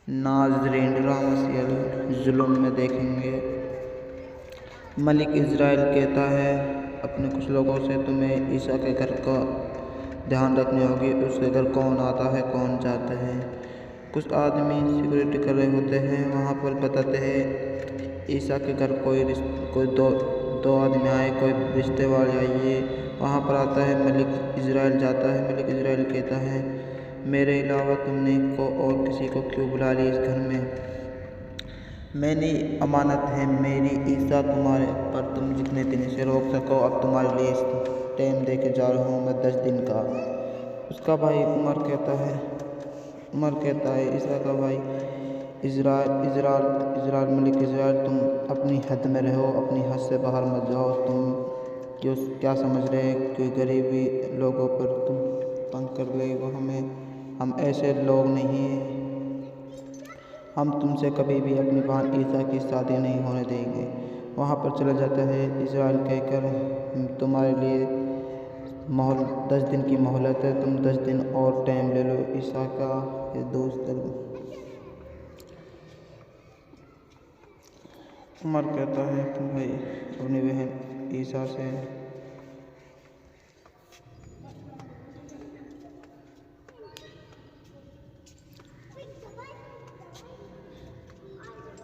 नाज़रीन drama serial जुल्म में देखेंगे। मलिक इज़राइल कहता है अपने कुछ लोगों से, तुम्हें ईसा के घर का ध्यान रखनी होगी। उसके घर कौन आता है कौन जाता है। कुछ आदमी सिक्योरिटी कर रहे होते हैं। वहाँ पर बताते हैं ईसा के घर कोई दो आदमी आए, कोई रिश्ते वाले आइए। वहाँ पर आता है मलिक इज़राइल जाता है। मलिक इज़राइल कहता है मेरे अलावा तुमने को और किसी को क्यों बुला ली इस घर में। मेरी अमानत है मेरी ईसा तुम्हारे पर, तुम जितने दिन इसे रोक सको। अब तुम्हारे लिए टाइम दे के जा रहा हूँ मैं 10 दिन का। उसका भाई उमर कहता है ईसा का भाई इज़राइल मलिक इज़राइल, तुम अपनी हद में रहो, अपनी हद से बाहर मत जाओ। तुम क्या समझ रहे हैं कि गरीबी लोगों पर तुम तंग कर रहे हो हम ऐसे लोग नहीं हैं। हम तुमसे कभी भी अपनी बहन ईसा की शादी नहीं होने देंगे। वहाँ पर चला जाता है इज़राइल कहकर तुम्हारे लिए 10 दिन की मोहलत है, तुम 10 दिन और टाइम ले लो। ईसा का ये दोस्त उमर कहता है तुम भाई अपनी बहन ईसा से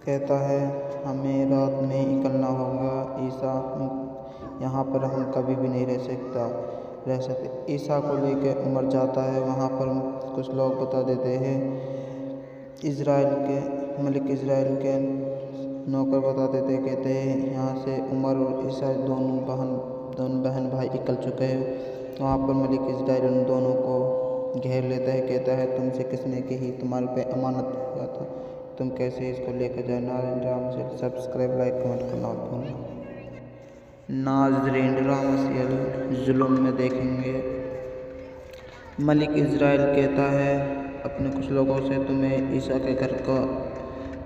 कहता है हमें रात में निकलना होगा। ईसा यहाँ पर हम कभी भी नहीं रह सकते। ईसा को लेकर उमर जाता है। वहाँ पर कुछ लोग बता देते हैं मलिक इज़राइल के नौकर बता देते, कहते हैं यहाँ से उमर और ईसा दोनों बहन भाई निकल चुके हैं। वहाँ पर मलिक इज़राइल उन दोनों को घेर लेता है, कहता है तुमसे किसने कही, तुम्हारे पे अमानत किया था, तुम कैसे इसको लेकर जाए। नाज़रीन drama serial subscribe like comment करना मत भूलना। नाज़रीन ड्रामा सीरियल जुल्म में देखेंगे। मलिक इज़राइल कहता है अपने कुछ लोगों से, तुम्हें ईसा के घर का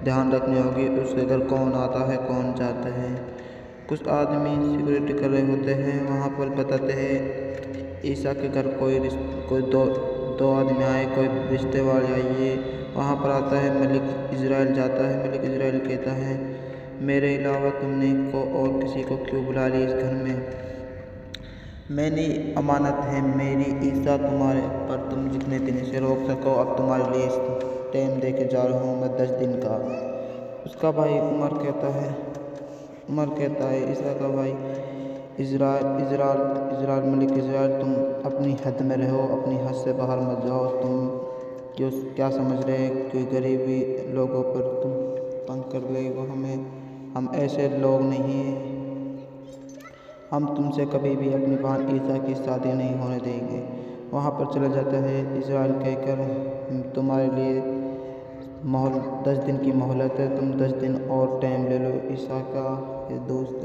ध्यान रखनी होगी। उसके घर कौन आता है कौन जाता है। कुछ आदमी सिक्योरिटी कर रहे होते हैं। वहाँ पर बताते हैं ईसा के घर कोई दो आदमी आए, कोई रिश्ते वाले आइए। वहाँ पर आता है मलिक इज़राइल जाता है। मलिक इज़राइल कहता है मेरे अलावा तुमने को और किसी को क्यों बुला ली इस घर में। मेरी अमानत है मेरी ईसा तुम्हारे पर, तुम जितने दिन इसे रोक सको। अब तुम्हारे लिए टाइम दे के जा रहा हूँ मैं 10 दिन का। उसका भाई उमर कहता है ईसा का भाई इज़राइल मलिक इज़राइल, तुम अपनी हद में रहो, अपनी हद से बाहर मत जाओ। तुम क्या समझ रहे हैं कि गरीबी लोगों पर तुम तंग कर रहे हो हम ऐसे लोग नहीं हैं। हम तुमसे कभी भी अपनी बहन ईसा की शादी नहीं होने देंगे। वहाँ पर चला जाता है इज़राइल कहकर तुम्हारे लिए 10 दिन की मोहलत है, तुम 10 दिन और टाइम ले लो। ईसा का ये दोस्त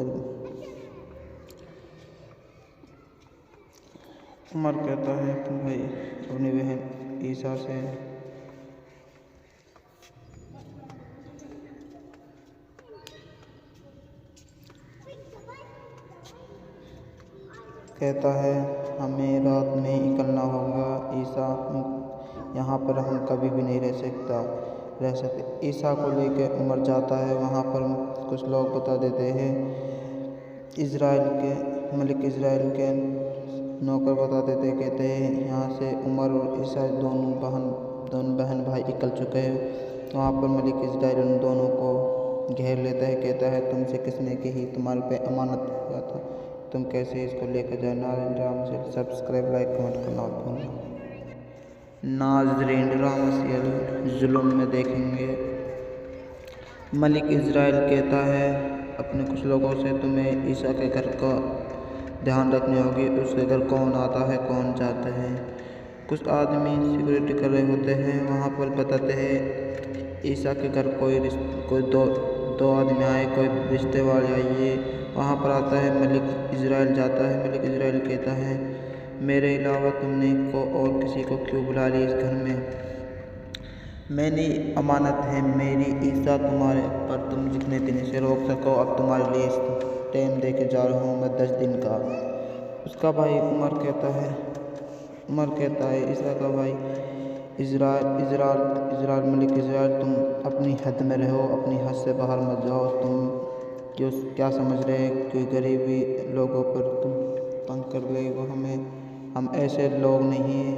उमर कहता है तुम भाई अपनी बहन ईसा से कहता है हमें रात में निकलना होगा। ईसा यहाँ पर हम कभी भी नहीं रह सकते। ईसा को लेकर उमर जाता है। वहाँ पर कुछ लोग बता देते हैं मलिक इज़राइल के नौकर बता देते, कहते हैं यहाँ से उमर और ईसा दोनों बहन भाई निकल चुके हैं। वहाँ पर मलिक इज़राइल उन दोनों को घेर लेता है, कहता है तुमसे किसने कही, तुम्हारे पे अमानत किया था, तुम कैसे इसको लेकर जाए। नाज़रीन drama serial subscribe like comment करना मत भूलना। नाज़रीन ड्रामा सीरियल जुल्म में देखेंगे। मलिक इज़राइल कहता है अपने कुछ लोगों से, तुम्हें ईसा के घर का ध्यान रखनी होगी। उसके घर कौन आता है कौन जाता है। कुछ आदमी सिक्योरिटी कर रहे होते हैं। वहाँ पर बताते हैं ईसा के घर कोई दो आदमी आए, कोई रिश्ते वाले आइए। वहाँ पर आता है मलिक इज़राइल जाता है। मलिक इज़राइल कहता है मेरे अलावा तुमने को और किसी को क्यों बुला ली इस घर में। मेरी अमानत है मेरी ईसा तुम्हारे पर, तुम जितने दिन इसे रोक सको। अब तुम्हारे लिए टाइम दे के जा रहा हूँ मैं 10 दिन का। उसका भाई उमर कहता है ईसा का भाई इजराइल मलिक इजराइल, तुम अपनी हद में रहो, अपनी हद से बाहर मत जाओ। तुम क्यों क्या समझ रहे कोई गरीबी लोगों पर तुम तंग कर रहे हो हमें। हम ऐसे लोग नहीं हैं।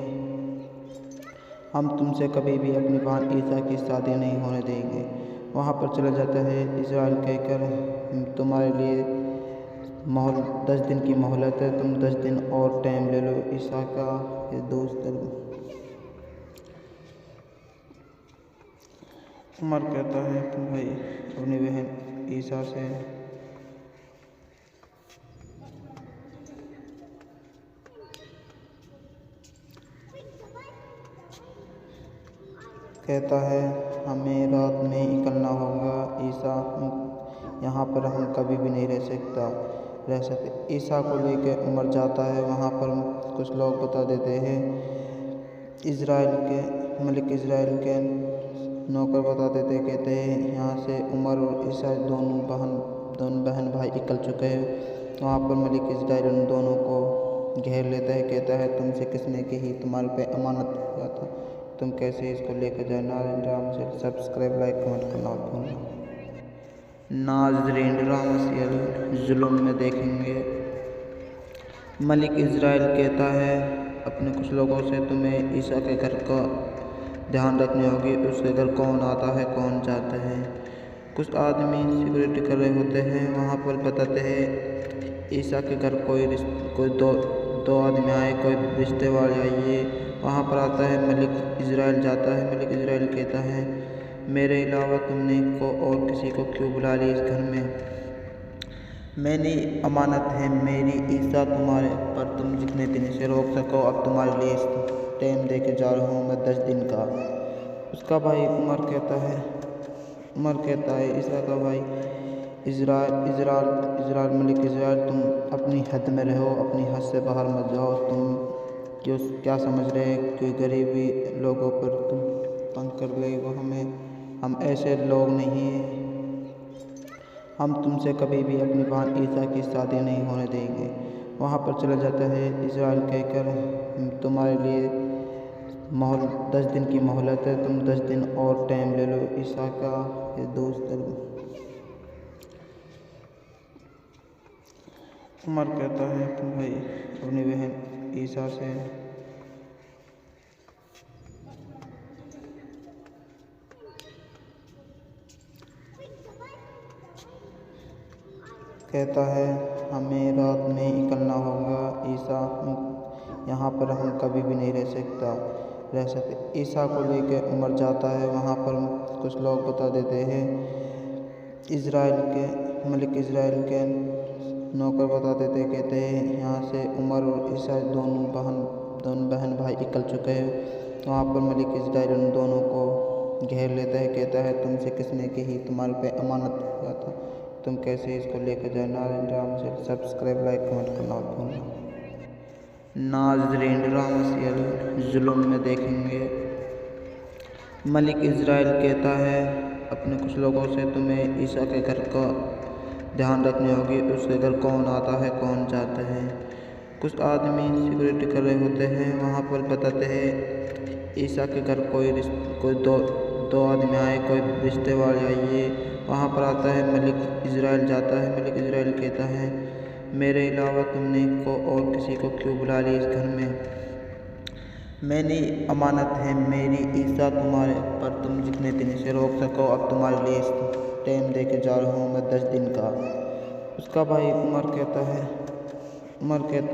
हम तुमसे कभी भी अपनी बहन ईसा की शादी नहीं होने देंगे। वहाँ पर चला जाता है इजराइल कहकर, तुम्हारे लिए 10 दिन की मोहलत है, तुम 10 दिन और टाइम ले लो। ईसा का ये दोस्त उमर कहता है कि भाई अपनी बहन ईसा से कहता है हमें रात में निकलना होगा। ईसा, यहाँ पर हम कभी भी नहीं रह सकते। ईसा को लेकर उमर जाता है। वहाँ पर कुछ लोग बता देते हैं, मलिक इजराइल के नौकर बता देते, कहते हैं यहाँ से उमर और ईसा दोनों बहन भाई निकल चुके हैं। वहाँ पर मलिक इजराइल उन दोनों को घेर लेता है, कहता है तुमसे किसने कही, तुम्हारे पे अमानत किया था, तुम कैसे इसको लेकर जाए। नाज़रीन से सब्सक्राइब लाइक कमेंट करना मत भूलना। नाज़रीन राम जुल्म में देखेंगे। मलिक इजराइल कहता है अपने कुछ लोगों से, तुम्हें ईसा के घर का ध्यान रखनी होगी। उसके घर कौन आता है कौन जाता है। कुछ आदमी सिक्योरिटी कर रहे होते हैं। वहाँ पर बताते हैं ईसा के घर कोई दो आदमी आए, कोई रिश्ते वाले आइए। वहाँ पर आता है मलिक इजराइल जाता है। मलिक इजराइल कहता है मेरे अलावा तुमने को और किसी को क्यों बुला लिया इस घर में। मेरी अमानत है मेरी ईसा तुम्हारे पर, तुम जितने दिन से रोक सको। अब तुम्हारे लिए टाइम दे के जा रहा हूँ मैं 10 दिन का। उसका भाई उमर कहता है ईसा का भाई इजराइल मलिक इजराइल, तुम अपनी हद में रहो, अपनी हद से बाहर मत जाओ। तुम क्यों क्या समझ रहे कोई गरीबी लोगों पर तुम तंग कर रहे हो हमें। हम ऐसे लोग नहीं हैं। हम तुमसे कभी भी अपनी बहन ईसा की शादी नहीं होने देंगे। वहाँ पर चला जाता है इजराइल कहकर, तुम्हारे लिए 10 दिन की मोहलत है, तुम 10 दिन और टाइम ले लो। ईसा का ये दोस्त उमर कहता है कि भाई अपनी बहन ईसा से कहता है हमें रात में निकलना होगा। ईसा, यहाँ पर हम कभी भी नहीं रह सकते। ईसा को लेकर उमर जाता है। वहाँ पर कुछ लोग बता देते हैं, मलिक इजराइल के नौकर बता देते, कहते हैं यहाँ से उमर और ईसा दोनों बहन भाई निकल चुके हैं। वहाँ पर मलिक इजराइल उन दोनों को घेर लेता है, कहता है तुमसे किसने कही, तुम्हारे पे अमानत किया था, तुम कैसे इसको लेकर जाए। नाज़रीन से सब्सक्राइब लाइक कमेंट करना मत भूलना। नाज़रीन राम जुल्म में देखेंगे। मलिक इजराइल कहता है अपने कुछ लोगों से, तुम्हें ईसा के घर का ध्यान रखनी होगी। उसके घर कौन आता है कौन जाता है। कुछ आदमी सिक्योरिटी कर रहे होते हैं। वहाँ पर बताते हैं ईसा के घर कोई दो आदमी आए, कोई रिश्ते वाले आइए। वहाँ पर आता है मलिक इजराइल जाता है। मलिक इजराइल कहता है मेरे अलावा तुमने को और किसी को क्यों बुला लिया इस घर में। मेरी अमानत है मेरी ईसा तुम्हारे पर, तुम जितने दिन से रोक सको। अब तुम्हारे लिए टाइम दे के जा रहा हूँ मैं 10 दिन का। उसका भाई उमर कहता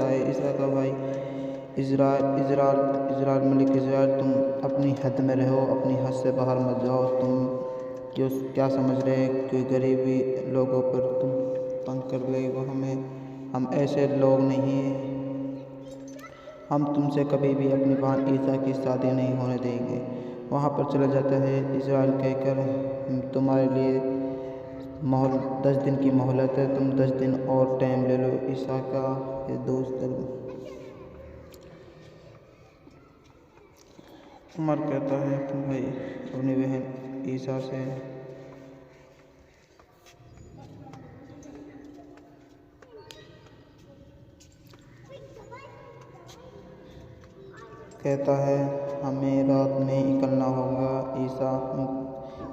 है ईसा का भाई इजराइल मलिक इजराइल, तुम अपनी हद में रहो, अपनी हद से बाहर मत जाओ। तुम क्यों क्या समझ रहे कोई गरीबी लोगों पर तुम तंग कर रहे हो हमें। हम ऐसे लोग नहीं हैं। हम तुमसे कभी भी अपनी बहन ईसा की शादी नहीं होने देंगे। वहाँ पर चला जाता है इजराइल कहकर, तुम्हारे लिए 10 दिन की मोहलत है, तुम 10 दिन और टाइम ले लो। ईसा का ये दोस्त उमर कहता है कि भाई अपनी बहन ईसा से कहता है हमें रात में निकलना होगा। ईसा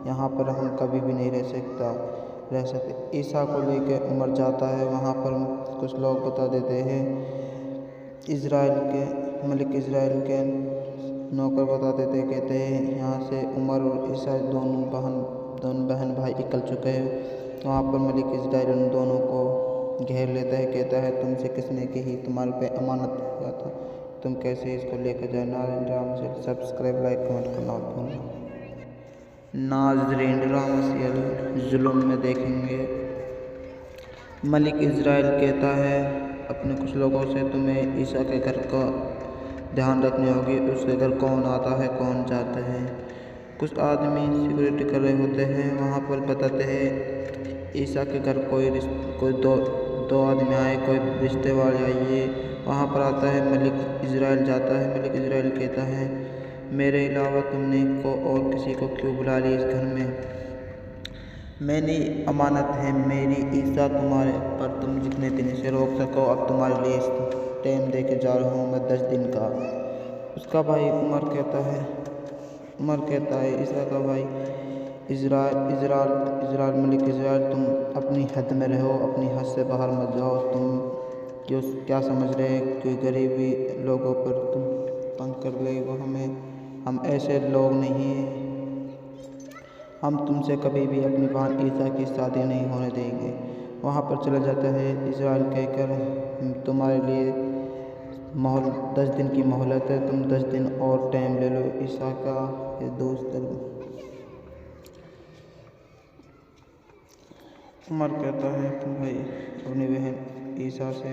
यहाँ पर हम कभी भी नहीं रह सकते। ईसा को लेकर उमर जाता है, वहाँ पर कुछ लोग बता देते हैं, मलिक इज़राइल के नौकर बता देते, कहते हैं यहाँ से उमर और ईसा दोनों बहन भाई निकल चुके हैं। वहाँ पर मलिक इज़राइल उन दोनों को घेर लेता है, कहता है तुमसे किसने कही, तुम्हारे पे अमानत किया था, तुम कैसे इसको लेकर जाए। नाज़रीन से सब्सक्राइब, लाइक, कमेंट करना मत भूलना। नाज़रीन जुल्म में देखेंगे। मलिक इज़राइल कहता है अपने कुछ लोगों से, तुम्हें ईसा के घर का ध्यान रखनी होगी। उसके घर कौन आता है, कौन जाता है। कुछ आदमी सिक्योरिटी कर रहे होते हैं, वहाँ पर बताते हैं ईसा के घर कोई दो आदमी आए, कोई रिश्ते वाले आइए। वहाँ पर आता है, मलिक इज़राइल जाता है। मलिक इज़राइल कहता है मेरे अलावा तुमने को और किसी को क्यों बुला लिया इस घर में। मेरी अमानत है मेरी ईसा तुम्हारे पर, तुम जितने दिन से रोक सको। अब तुम्हारे लिए टाइम दे के जा रहा हूँ मैं 10 दिन का। उसका भाई उमर कहता है ईसा का भाई इज़राइल मलिक इज़राइल, तुम अपनी हद में रहो, अपनी हद से बाहर मत जाओ। तुम क्या समझ रहे हैं कि गरीबी लोगों पर तुम तंग कर रहे हो हम ऐसे लोग नहीं हैं। हम तुमसे कभी भी अपनी बहन ईसा की शादी नहीं होने देंगे। वहाँ पर चला जाता है इज़राइल कहकर तुम्हारे लिए 10 दिन की मोहलत है, तुम 10 दिन और टाइम ले लो। ईसा का ये दोस्त उमर कहता है भाई अपनी बहन ईसा से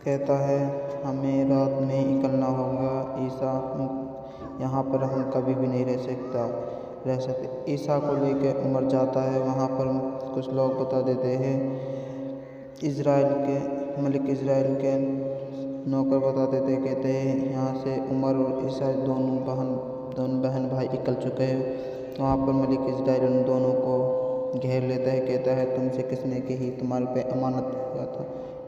कहता है हमें रात में निकलना होगा। ईसा यहाँ पर हम कभी भी नहीं रह सकते। ईसा को लेकर उमर जाता है, वहाँ पर कुछ लोग बता देते हैं, मलिक इज़राइल के नौकर बता देते, कहते हैं यहाँ से उमर और ईसा दोनों बहन भाई निकल चुके हैं। वहाँ पर मलिक इज़राइल उन दोनों को घेर लेता है, कहता है तुमसे किसने कही, तुम्हारे पे अमानत किया था,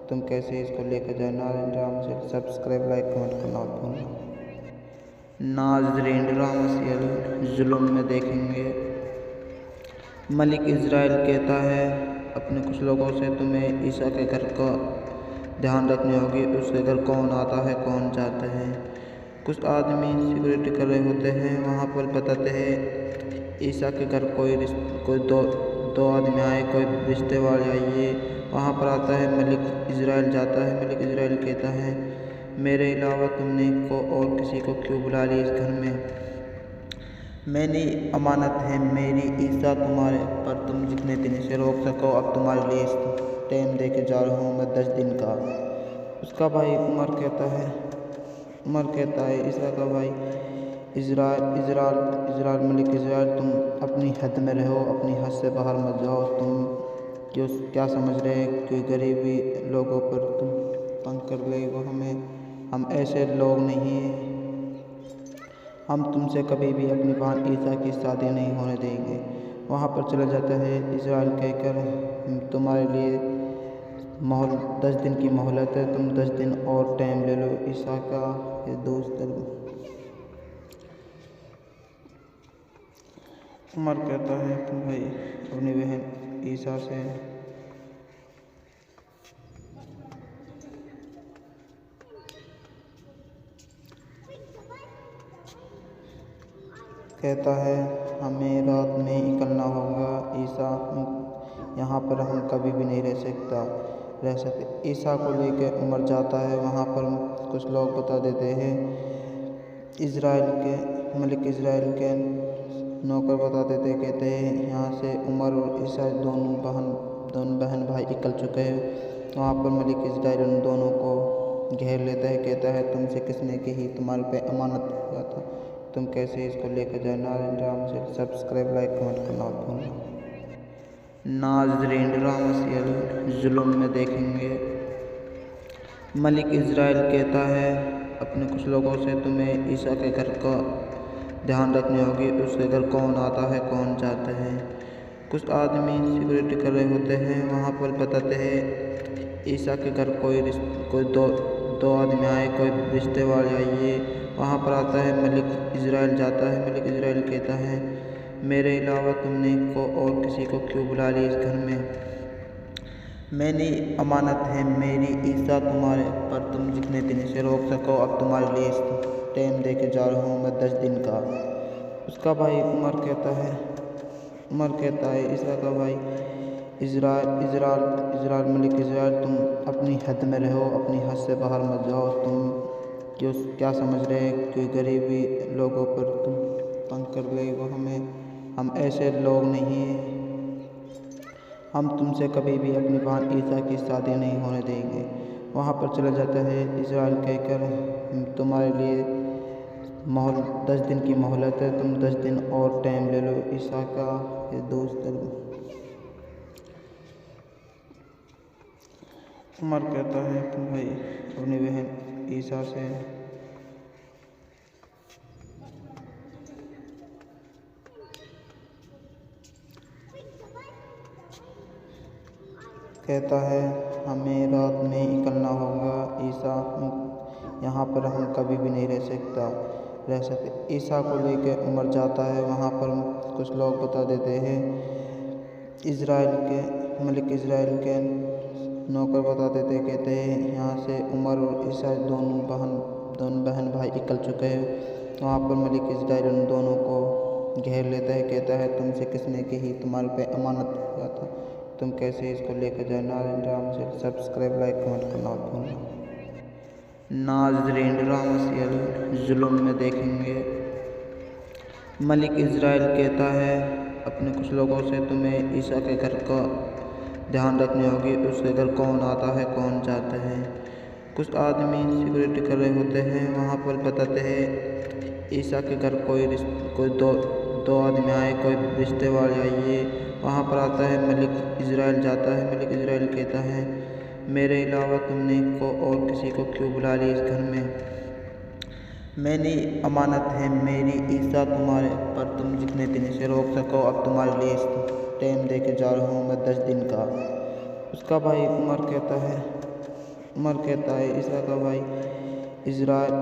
तुम कैसे इसको लेकर जाए। नाज़रीन से सब्सक्राइब, लाइक, कमेंट करना मत भूलना। नाज़रीन जुल्म में देखेंगे। मलिक इज़राइल कहता है अपने कुछ लोगों से, तुम्हें ईसा के घर का ध्यान रखनी होगी। उसके घर कौन आता है, कौन जाता है। कुछ आदमी सिक्योरिटी कर रहे होते हैं, वहाँ पर बताते हैं ईसा के घर कोई दो आदमी आए, कोई रिश्ते वाले आइए। वहाँ पर आता है, मलिक इज़राइल जाता है। मलिक इज़राइल कहता है मेरे अलावा तुमने को और किसी को क्यों बुला लिया इस घर में। मेरी अमानत है मेरी ईसा तुम्हारे पर, तुम जितने दिन से रोक सको। अब तुम्हारे लिए टाइम दे के जा रहा हूँ मैं 10 दिन का। उसका भाई उमर कहता है ईसा का भाई इज़राइल मलिक इज़राइल, तुम अपनी हद में रहो, अपनी हद से बाहर मत जाओ। तुम क्या समझ रहे हैं कि गरीबी लोगों पर तुम तंग कर रहे हो हम ऐसे लोग नहीं हैं। हम तुमसे कभी भी अपनी बहन ईसा की शादी नहीं होने देंगे। वहाँ पर चला जाता है इज़राइल कहकर तुम्हारे लिए 10 दिन की मोहलत है, तुम 10 दिन और टाइम ले लो। ईसा का ये दोस्त उमर कहता है भाई अपनी बहन ईसा से कहता है हमें रात में निकलना होगा। ईसा यहाँ पर हम कभी भी नहीं रह सकते। ईसा को लेकर उमर जाता है, वहाँ पर कुछ लोग बता देते हैं, मलिक इज़राइल के नौकर बता देते, कहते हैं यहाँ से उमर और ईसा दोनों बहन भाई निकल चुके हैं। वहाँ पर मलिक इज़राइल उन दोनों को घेर लेता है, कहता है तुमसे किसने कही, तुम्हारे पे अमानत किया था, तुम कैसे इसको लेकर जाए। नाज़रीन से सब्सक्राइब, लाइक, कमेंट करना मत भूलना। नाज़रीन जुल्म में देखेंगे। मलिक इज़राइल कहता है अपने कुछ लोगों से, तुम्हें ईसा के घर का ध्यान रखनी होगी। उसके घर कौन आता है, कौन जाता है। कुछ आदमी सिक्योरिटी कर रहे होते हैं। वहाँ पर बताते हैं ईसा के घर कोई दो आदमी आए, कोई रिश्ते वाले आइए। वहाँ पर आता है मलिक इज़राइल, जाता है। मलिक इज़राइल कहता है, मेरे अलावा तुमने को और किसी को क्यों बुला लिया इस घर में? मेरी अमानत है मेरी ईसा तुम्हारे पर, तुम जितने दिन इसे रोक सको। अब तुम्हारे लिए टाइम दे के जा रहा हूँ मैं 10 दिन का। उसका भाई उमर कहता है ईसा का भाई इज़राइल मलिक इज़राइल, तुम अपनी हद में रहो, अपनी हद से बाहर मत जाओ। तुम क्या समझ रहे हैं कि गरीबी लोगों पर तुम तंग कर रहे हो हम ऐसे लोग नहीं हैं। हम तुमसे कभी भी अपनी बहन ईसा की शादी नहीं होने देंगे। वहाँ पर चला जाता है इज़राइल कहकर, तुम्हारे लिए 10 दिन की मोहलत है, तुम 10 दिन और टाइम ले लो। ईसा का ये दोस्त उमर कहता है भाई अपनी बहन ईसा से, कहता है हमें रात में निकलना होगा ईसा, यहाँ पर हम कभी भी नहीं रह सकते। ईसा को लेकर उमर जाता है। वहाँ पर कुछ लोग बता देते हैं, मलिक इज़राइल के नौकर बता देते, कहते हैं यहाँ से उमर और ईसा दोनों बहन भाई निकल चुके हैं। वहाँ पर मलिक इज़राइल उन दोनों को घेर लेता है, कहता है तुमसे किसने कही, तुम्हारे पे अमानत किया था, तुम कैसे इसको लेकर जाए। नाज़रीन drama serial subscribe, like, comment करना मत भूलना। नाज़रीन ड्रामा सीरियल जुल्म में देखेंगे। मलिक इज़राइल कहता है अपने कुछ लोगों से, तुम्हें ईसा के घर का ध्यान रखनी होगी। उसके घर कौन आता है, कौन जाता है। कुछ आदमी सिक्योरिटी कर रहे होते हैं। वहाँ पर बताते हैं ईसा के घर कोई दो आदमी आए, कोई रिश्ते वाले आइए। वहाँ पर आता है मलिक इज़राइल, जाता है। मलिक इज़राइल कहता है, मेरे अलावा तुमने को और किसी को क्यों बुला लिया इस घर में? मेरी अमानत है मेरी ईसा तुम्हारे पर, तुम जितने दिन इसे रोक सको। अब तुम्हारे लिए टाइम दे के जा रहा हूँ मैं 10 दिन का। उसका भाई उमर कहता है ईसा का भाई इज़राइल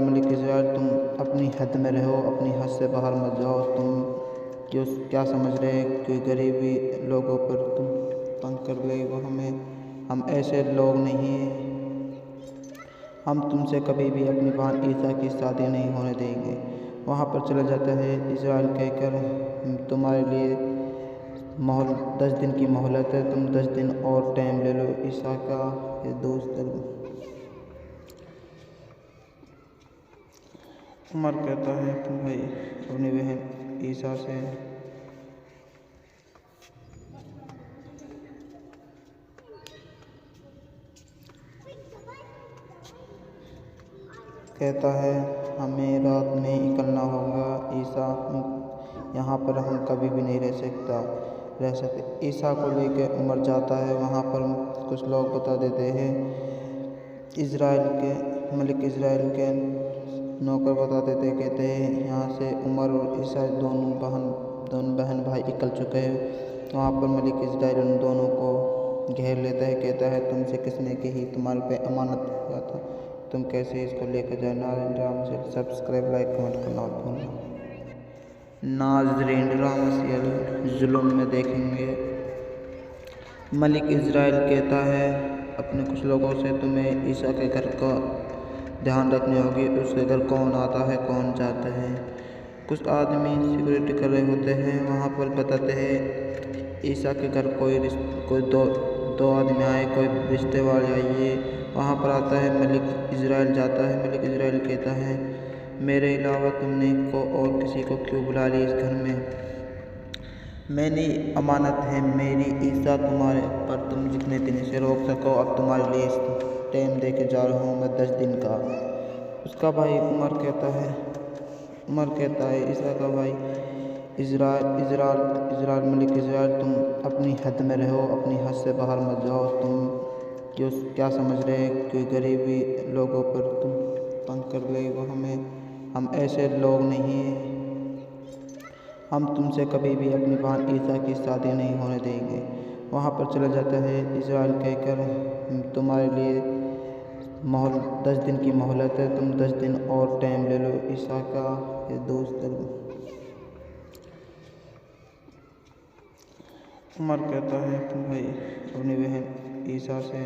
मलिक इज़राइल, तुम अपनी हद में रहो, अपनी हद से बाहर मत जाओ। तुम क्या समझ रहे हैं कि गरीबी लोगों पर तुम तंग कर रहे हो हम ऐसे लोग नहीं हैं। हम तुमसे कभी भी अपनी बहन ईसा की शादी नहीं होने देंगे। वहाँ पर चला जाता है इज़राइल कहकर, तुम्हारे लिए 10 दिन की मोहलत है, तुम 10 दिन और टाइम ले लो। ईसा का ये दोस्त उमर कहता है भाई अपनी बहन ईसा से, कहता है हमें रात में निकलना होगा ईसा, यहाँ पर हम कभी भी नहीं रह सकते। ईसा को लेकर उमर जाता है। वहाँ पर कुछ लोग बता देते हैं, मलिक इज़राइल के नौकर बता देते, कहते हैं यहाँ से उमर और ईसा दोनों बहन भाई निकल चुके हैं। वहाँ पर मलिक इज़राइल उन दोनों को घेर लेता है, कहता है तुमसे किसने कही, तुम्हारे पे अमानत किया था, तुम कैसे इसको लेकर जाए। नाज़रीन drama serial subscribe, like, comment करना मत भूलना। नाज़रीन ड्रामा सीरियल जुल्म में देखेंगे। मलिक इज़राइल कहता है अपने कुछ लोगों से, तुम्हें ईसा के घर का ध्यान रखनी होगी। उसके घर कौन आता है, कौन जाता है। कुछ आदमी सिक्योरिटी कर रहे होते हैं। वहाँ पर बताते हैं ईसा के घर कोई दो आदमी आए, कोई रिश्ते वाले आइए। वहाँ पर आता है मलिक इज़राइल, जाता है। मलिक इज़राइल कहता है, मेरे अलावा तुमने को और किसी को क्यों बुला लिया इस घर में? मेरी अमानत है मेरी ईसा तुम्हारे पर, तुम जितने दिन इसे रोक सको। अब तुम्हारे लिए टाइम दे के जा रहा हूँ मैं 10 दिन का। उसका भाई उमर कहता है ईसा का भाई इज़राइल मलिक इज़राइल, तुम अपनी हद में रहो, अपनी हद से बाहर मत जाओ। तुम क्या समझ रहे हैं कि गरीबी लोगों पर तुम तंग कर रहे हो हम ऐसे लोग नहीं हैं। हम तुमसे कभी भी अपनी बहन ईसा की शादी नहीं होने देंगे। वहाँ पर चला जाता है इज़राइल कहकर तुम्हारे लिए 10 दिन की मोहलत है, तुम 10 दिन और टाइम ले लो। ईसा का ये दोस्त उमर कहता है भाई अपनी बहन ईसा से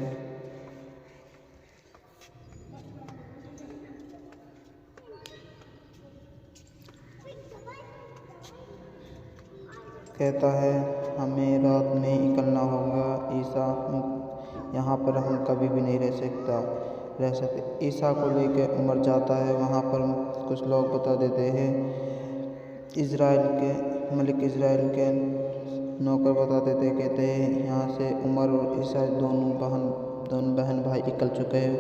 कहता है हमें रात में निकलना होगा। ईसा यहाँ पर हम कभी भी नहीं रह सकते। ईसा को लेकर उमर जाता है। वहाँ पर कुछ लोग बता देते हैं, मलिक इज़राइल के नौकर बता देते, कहते हैं यहाँ से उमर और ईसा दोनों बहन भाई निकल चुके हैं।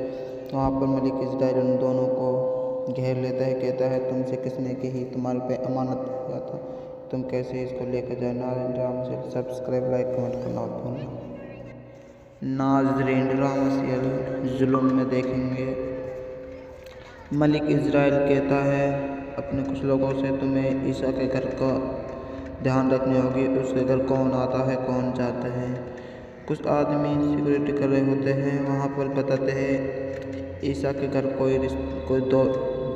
वहाँ पर मलिक इज़राइल उन दोनों को घेर लेता है, कहता है तुमसे किसने कही, तुम्हारे पे अमानत किया था, तुम कैसे इसको लेकर जाए। नाज़रीन drama serial subscribe, like, comment करना मत भूलना। नाज़रीन ड्रामा सीरियल जुल्म में देखेंगे। मलिक इज़राइल कहता है अपने कुछ लोगों से, तुम्हें ईसा के घर का ध्यान रखनी होगी। उसके घर कौन आता है कौन जाता है। कुछ आदमी सिक्योरिटी कर रहे होते हैं। वहाँ पर बताते हैं ईसा के घर कोई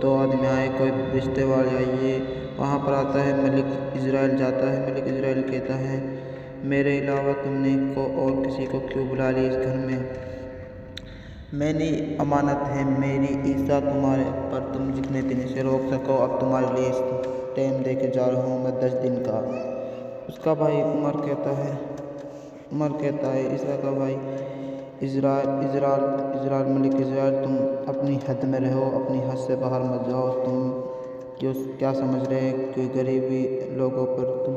दो आदमी आए, कोई रिश्ते वाले आइए। वहाँ पर आता है मलिक इज़राइल जाता है। मलिक इज़राइल कहता है मेरे अलावा तुमने को और किसी को क्यों बुला लिया इस घर में। मैंने अमानत है मेरी ईसा तुम्हारे पर, तुम जितने दिन से रोक सको। अब तुम्हारे लिए टाइम दे के जा रहा हूँ मैं 10 दिन का। उसका भाई उमर कहता है ईसा का भाई इज़राइल मलिक इज़राइल, तुम अपनी हद में रहो, अपनी हद से बाहर मत जाओ। तुम क्या समझ रहे हैं कि गरीबी लोगों पर तुम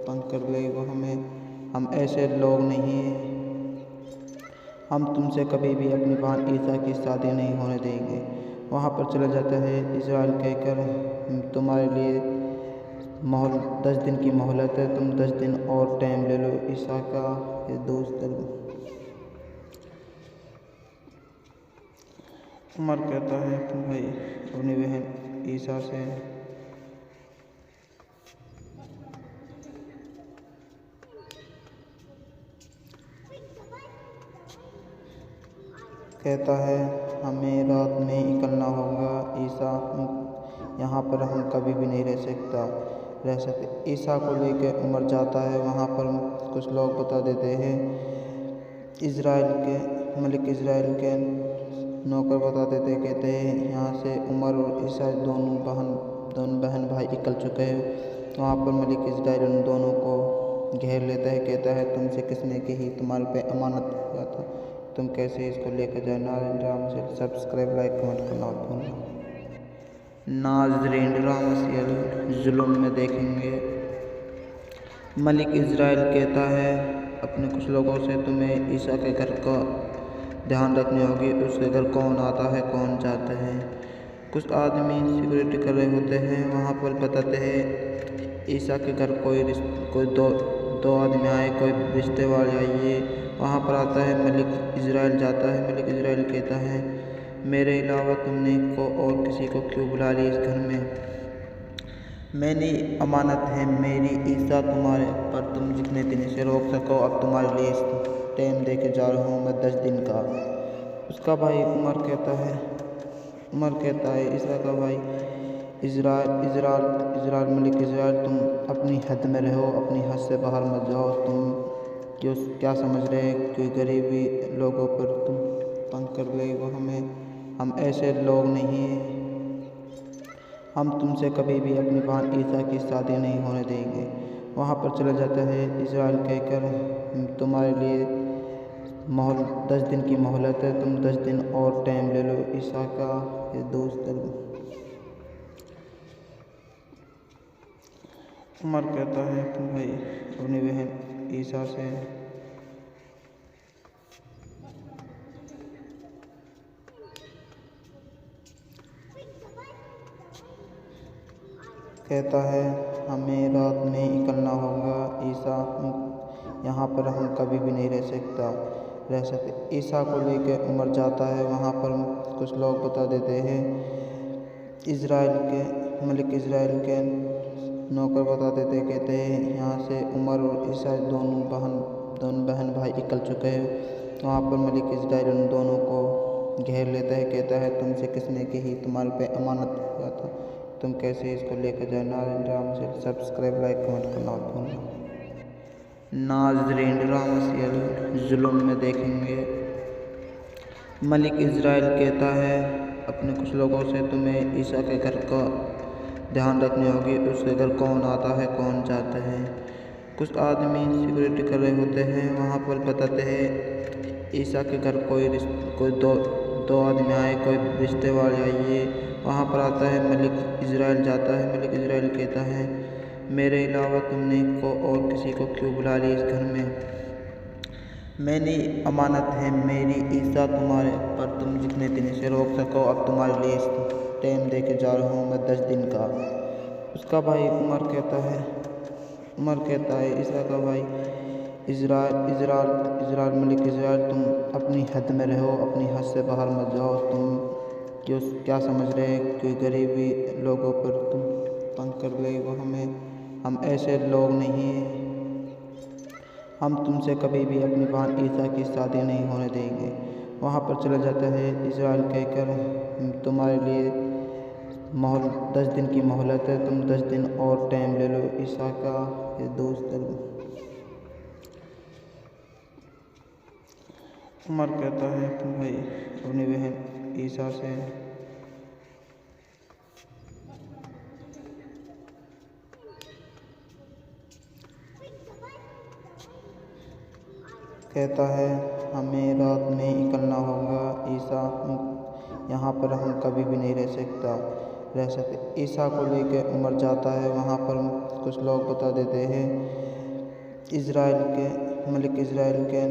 तंग कर रहे हो हम ऐसे लोग नहीं हैं। हम तुमसे कभी भी अपनी बहन ईसा की शादी नहीं होने देंगे। वहाँ पर चला जाता है इज़राइल कहकर तुम्हारे लिए 10 दिन की मोहलत है, तुम 10 दिन और टाइम ले लो। ईसा का ये दोस्त उमर कहता है भाई अपनी बहन ईसा से कहता है हमें रात में निकलना होगा। ईसा यहाँ पर हम कभी भी नहीं रह सकते। ईसा को लेकर उमर जाता है। वहाँ पर कुछ लोग बता देते हैं, मलिक इज़राइल के नौकर बता देते, कहते हैं यहाँ से उमर और ईसा दोनों बहन भाई निकल चुके हैं। वहाँ पर मलिक इज़राइल उन दोनों को घेर लेता है, कहता है तुमसे किसने कही, तुम्हारे पे अमानत किया था, तुम कैसे इसको लेकर जाए। नाज़रीन drama serial subscribe, like, comment करना मत भूलना। नाज़रीन ड्रामा सीरियल जुल्म में देखेंगे। मलिक इज़राइल कहता है अपने कुछ लोगों से, तुम्हें ईसा के घर का ध्यान रखनी होगी। उसके घर कौन आता है कौन जाता है। कुछ आदमी सिक्योरिटी कर रहे होते हैं। वहाँ पर बताते हैं ईसा के घर कोई दो आदमी आए, कोई रिश्ते वाले आइए। वहाँ पर आता है मलिक इज़राइल जाता है। मलिक इज़राइल कहता है मेरे अलावा तुमने को और किसी को क्यों बुला लिया इस घर में। मैंने अमानत है मेरी ईसा तुम्हारे पर, तुम जितने दिन से रोक सको। अब तुम्हारे लिए टाइम दे के जा रहा हूँ मैं 10 दिन का। उसका भाई उमर कहता है ईसा का भाई इज़राइल मलिक इज़राइल, तुम अपनी हद में रहो, अपनी हद से बाहर मत जाओ। तुम क्या समझ रहे हैं कि गरीबी लोगों पर तुम तंग कर रहे हो हम ऐसे लोग नहीं हैं। हम तुमसे कभी भी अपनी बहन ईसा की शादी नहीं होने देंगे। वहाँ पर चला जाता है इज़राइल कहकर तुम्हारे लिए 10 दिन की मोहलत है, तुम 10 दिन और टाइम ले लो। ईसा का ये दोस्त उमर कहता है भाई अपनी बहन ईसा से कहता है हमें रात में निकलना होगा। ईसा यहाँ पर हम कभी भी नहीं रह सकते। ईसा को लेकर उमर जाता है। वहाँ पर कुछ लोग बता देते हैं, मलिक इज़राइल के नौकर बता देते, कहते यहाँ से उमर और ईसा दोनों बहन भाई निकल चुके हैं। वहाँ पर मलिक इजराइल उन दोनों को घेर लेता है, कहता है तुमसे किसने कही, तुम्हारे पे अमानत किया था, तुम कैसे इसको लेकर जाए। नाज़रीन drama serial subscribe like comment करना मत भूलना। नाज़रीन ड्रामा सीरियल जुल्म में देखेंगे। मलिक इजराइल कहता है अपने कुछ लोगों से, तुम्हें ईसा के घर का ध्यान रखनी होगी, उसके घर कौन आता है कौन जाता है। कुछ आदमी सिक्योरिटी कर रहे होते हैं, वहाँ पर बताते हैं ईसा के घर कोई दो आदमी आए, कोई रिश्ते वाले आइए। वहाँ पर आता है मलिक इजराइल जाता है। मलिक इजराइल कहता है मेरे अलावा तुमने को और किसी को क्यों बुला लिया इस घर में, मैंने अमानत है मेरी ईसा तुम्हारे पर, तुम जितने दिन इसे रोक सको। अब तुम्हारे लिए टाइम दे के जा रहा हूँ मैं 10 दिन का। उसका भाई उमर कहता है ईसा का भाई इजराइल मलिक इजराइल, तुम अपनी हद में रहो, अपनी हद से बाहर मत जाओ। तुम क्या समझ रहे हैं कि गरीबी लोगों पर तुम तंग कर रहे हो हमें, हम ऐसे लोग नहीं हैं, हम तुमसे कभी भी अपनी बहन ईसा की शादी नहीं होने देंगे। वहाँ पर चला जाता है इजराइल कहकर तुम्हारे लिए 10 दिन की मोहलत है, तुम 10 दिन और टाइम ले लो। ईसा का ये दोस्त उमर कहता है तुम भाई अपनी बहन ईसा से कहता है हमें रात में निकलना होगा ईसा, यहाँ पर हम कभी भी नहीं रह सकते। ईसा को लेकर उमर जाता है। वहाँ पर कुछ लोग बता देते हैं मलिक इजराइल के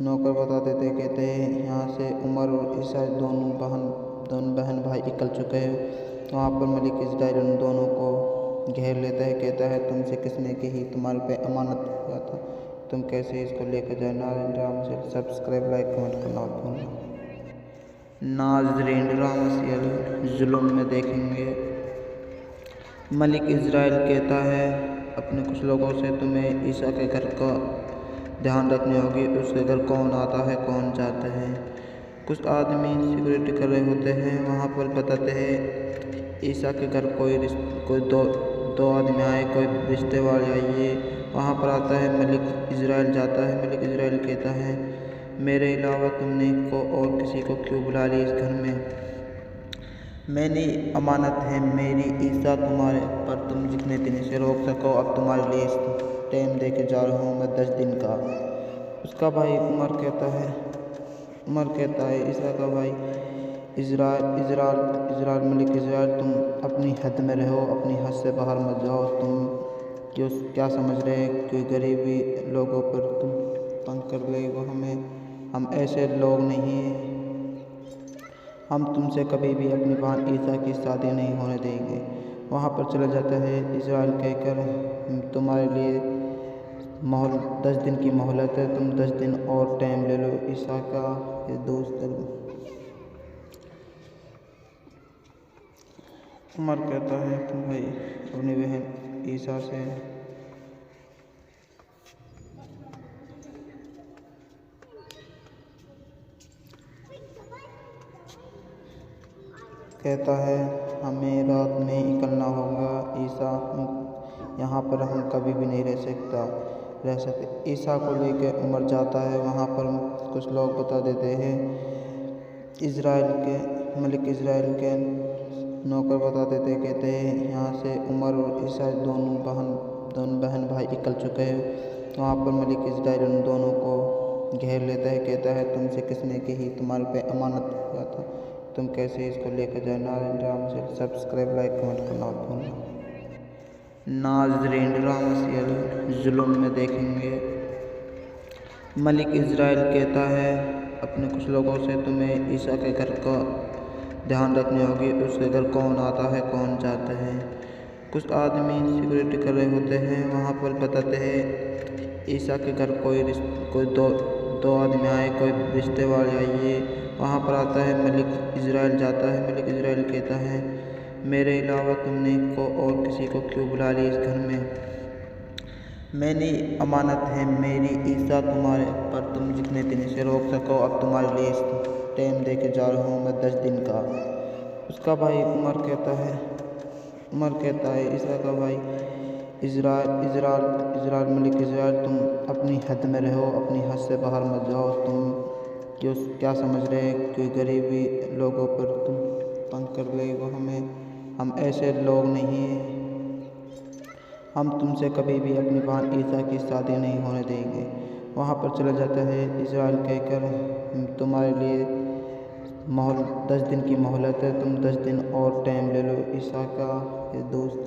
नौकर बता देते, कहते हैं यहाँ से उमर और ईसा दोनों बहन भाई निकल चुके हैं। वहाँ पर मलिक इजराइल उन दोनों को घेर लेता है, कहता है तुमसे किसने कही, तुम्हारे पे अमानत किया था, तुम कैसे इसको लेकर जाए। नाज़रीन drama serial subscribe like comment करना मत भूलना। नाज़रीन ड्रामा सीरियल जुल्म में देखेंगे। मलिक इजराइल कहता है अपने कुछ लोगों से, तुम्हें ईसा के घर का ध्यान रखनी होगी, उसके घर कौन आता है कौन जाता है। कुछ आदमी सिक्योरिटी कर रहे होते हैं, वहाँ पर बताते हैं ईसा के घर कोई दो आदमी आए, कोई रिश्ते वाले आइए। वहाँ पर आता है मलिक इजराइल जाता है। मलिक इजराइल कहता है मेरे अलावा तुमने को और किसी को क्यों बुला लिया इस घर में, मैंने अमानत है मेरी ईसा तुम्हारे पर, तुम जितने दिन इसे रोक सको। अब तुम्हारे लिए टाइम दे के जा रहा हूँ मैं 10 दिन का। उसका भाई उमर कहता है ईसा का भाई इजराइल मलिक इजराइल, तुम अपनी हद में रहो, अपनी हद से बाहर मत जाओ। तुम क्या समझ रहे हैं कि गरीबी लोगों पर तुम तंग कर रहे हो हमें, हम ऐसे लोग नहीं हैं, हम तुमसे कभी भी अपनी बहन ईसा की शादी नहीं होने देंगे। वहाँ पर चला जाता है इजराइल कहकर तुम्हारे लिए 10 दिन की मोहलत है, तुम 10 दिन और टाइम ले लो। ईसा का ये दोस्त उमर कहता है तुम भाई अपनी बहन ईसा से कहता है हमें रात में निकलना होगा ईसा, यहाँ पर हम कभी भी नहीं रह सकते। ईसा को लेकर उमर जाता है। वहाँ पर कुछ लोग बता देते हैं मलिक इजराइल के नौकर बता देते, कहते हैं यहाँ से उमर और ईसा दोनों बहन भाई निकल चुके हैं। वहाँ पर मलिक इजराइल उन दोनों को घेर लेता है, कहता है तुमसे किसने कही, तुम्हारे पे अमानत किया था, तुम कैसे इसको लेकर जाए। नाज़रीन drama serial subscribe like comment करना मत भूलना। नाज़रीन ड्रामा सीरियल जुल्म में देखेंगे। मलिक इजराइल कहता है अपने कुछ लोगों से, तुम्हें ईसा के घर का ध्यान रखनी होगी, उसके घर कौन आता है कौन जाता है। कुछ आदमी सिक्योरिटी कर रहे होते हैं, वहाँ पर बताते हैं ईसा के घर कोई दो आदमी आए, कोई रिश्ते वाले आइए। वहाँ पर आता है मलिक इजराइल जाता है। मलिक इजराइल कहता है मेरे अलावा तुमने को और किसी को क्यों बुला लिया इस घर में? मेरी अमानत है मेरी ईसा तुम्हारे पर, तुम जितने दिन इसे रोक सको। अब तुम्हारे लिए टाइम दे के जा रहा हूँ मैं 10 दिन का। उसका भाई उमर कहता है ईसा का भाई इजराइल मलिक इजराइल, तुम अपनी हद में रहो, अपनी हद से बाहर मत जाओ। तुम क्या समझ रहे हैं कि गरीबी लोगों पर तुम तंग कर रहे हो हमें? हम ऐसे लोग नहीं हैं। हम तुमसे कभी भी अपनी बहन ईसा की शादी नहीं होने देंगे। वहाँ पर चला जाता है इजराइल कहकर तुम्हारे लिए 10 दिन की मोहलत है, तुम 10 दिन और टाइम ले लो। ईसा का ये दोस्त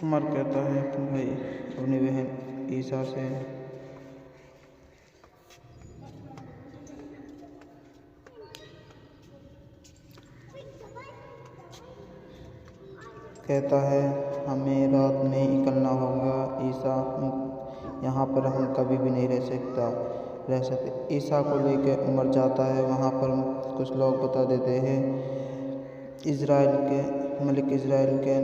उमर कहता है तुम भाई अपनी बहन ईसा से कहता है हमें रात में निकलना होगा ईसा, यहाँ पर हम कभी भी नहीं रह सकते। ईसा को लेकर उमर जाता है। वहाँ पर कुछ लोग बता देते हैं, मलिक इजराइल के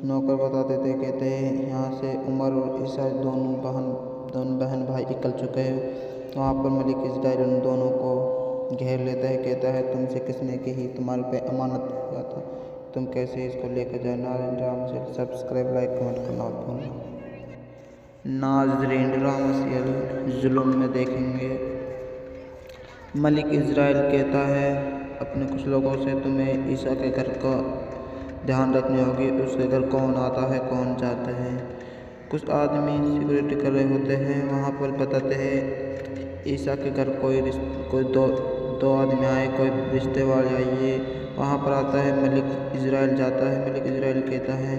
नौकर बता देते, कहते हैं यहाँ से उमर और ईसा दोनों बहन भाई निकल चुके हैं। वहाँ पर मलिक इजराइल उन दोनों को घेर लेता है, कहता है तुमसे किसने कही, तुम्हारे पे अमानत किया था, तुम कैसे इसको लेकर जाए। नाज़रीन ड्रामा से सब्सक्राइब लाइक कमेंट करना मत भूलना। नाज़रीन ड्रामा सीरियल जुल्म में देखेंगे। मलिक इजराइल कहता है अपने कुछ लोगों से, तुम्हें ईसा के घर का ध्यान रखनी होगी। उसके घर कौन आता है कौन जाता है। कुछ आदमी सिक्योरिटी कर रहे होते हैं। वहाँ पर बताते हैं ईसा के घर कोई दो आदमी आए, कोई रिश्ते वाले आइए। वहाँ पर आता है मलिक इजराइल जाता है। मलिक इजराइल कहता है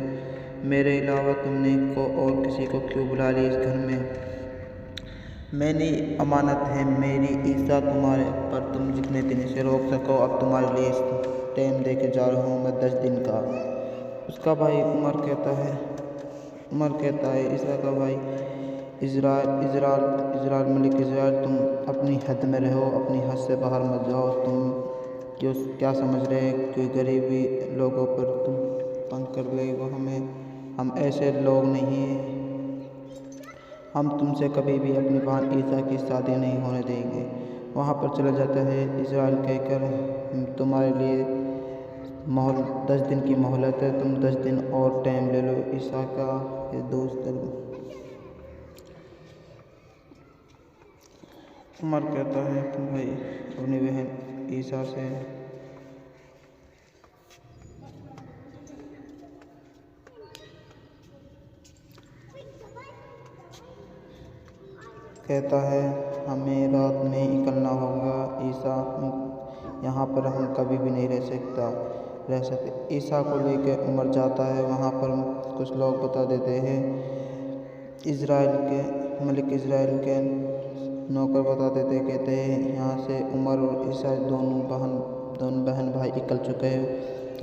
मेरे अलावा तुमने को और किसी को क्यों बुला लिया इस घर में? मेरी अमानत है मेरी ईसा तुम्हारे पर, तुम जितने दिन इसे रोक सको। अब तुम्हारे लिए टाइम दे के जा रहा हूँ मैं 10 दिन का। उसका भाई उमर कहता है ईसा का भाई इजराइल मलिक इजराइल, तुम अपनी हद में रहो, अपनी हद से बाहर मत जाओ। तुम क्या समझ रहे हैं कि गरीबी लोगों पर तुम तंग कर रहे हो हमें? हम ऐसे लोग नहीं हैं। हम तुमसे कभी भी अपनी बहन ईसा की शादी नहीं होने देंगे। वहाँ पर चला जाता है इजराइल कहकर तुम्हारे लिए 10 दिन की मोहलत है, तुम 10 दिन और टाइम ले लो। ईसा का ये दोस्त उमर कहता है तुम भाई अपनी बहन ईसा से कहता है हमें रात में निकलना होगा ईसा, यहाँ पर हम कभी भी नहीं रह सकते। ईसा को लेकर उमर जाता है। वहाँ पर कुछ लोग बता देते हैं, मलिक इजराइल के नौकर बता देते, कहते हैं यहाँ से उमर और ईसा दोनों बहन भाई निकल चुके हैं।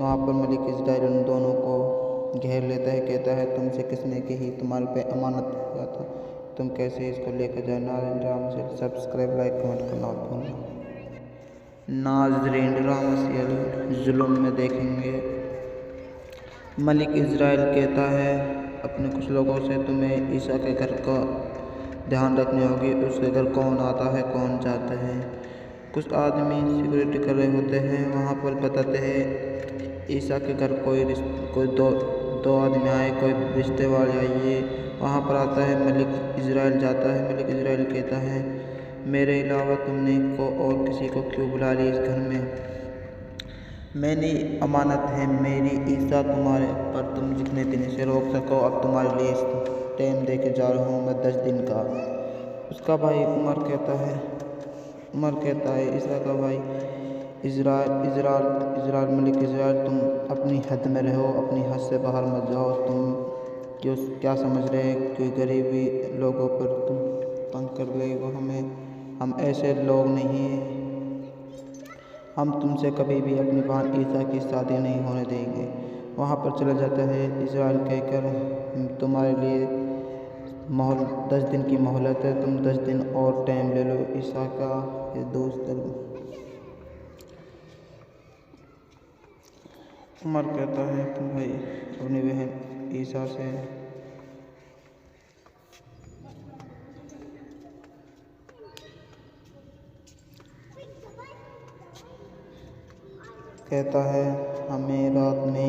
वहाँ पर मलिक इजराइल उन दोनों को घेर लेता है, कहता है तुमसे किसने कही, तुम्हारे पे अमानत किया था, तुम कैसे इसको लेकर जाए। नाज़रीन ड्रामा से सब्सक्राइब लाइक कमेंट करना मत भूलना। नाज़रीन ड्रामा सीरियल जुल्म में देखेंगे। मलिक इजराइल कहता है अपने कुछ लोगों से, तुम्हें ईसा के घर का ध्यान रखनी होगी। उसके घर कौन आता है कौन जाता है। कुछ आदमी सिक्योरिटी कर रहे होते हैं। वहाँ पर बताते हैं ईसा के घर कोई दो आदमी आए, कोई रिश्ते वाले आइए। वहाँ पर आता है मलिक इजराइल जाता है। मलिक इजराइल कहता है मेरे अलावा तुमने को और किसी को क्यों बुला लिया इस घर में? मेरी अमानत है मेरी ईसा तुम्हारे पर, तुम जितने दिन इसे रोक सको। अब तुम्हारे लिए टाइम दे के जा रहा हूँ मैं 10 दिन का। उसका भाई उमर कहता है ईसा का भाई इजराइल मलिक इजराइल, तुम अपनी हद में रहो, अपनी हद से बाहर मत जाओ। तुम क्या समझ रहे हैं कि गरीबी लोगों पर तुम तंग कर रहे हो हमें? हम ऐसे लोग नहीं हैं। हम तुमसे कभी भी अपनी बहन ईसा की शादी नहीं होने देंगे। वहाँ पर चला जाता है इजराइल कहकर तुम्हारे लिए 10 दिन की मोहलत है, तुम 10 दिन और टाइम ले लो। ईसा का ये दोस्त उमर कहता है अपने भाई अपनी बहन ईसा से, कहता है हमें रात में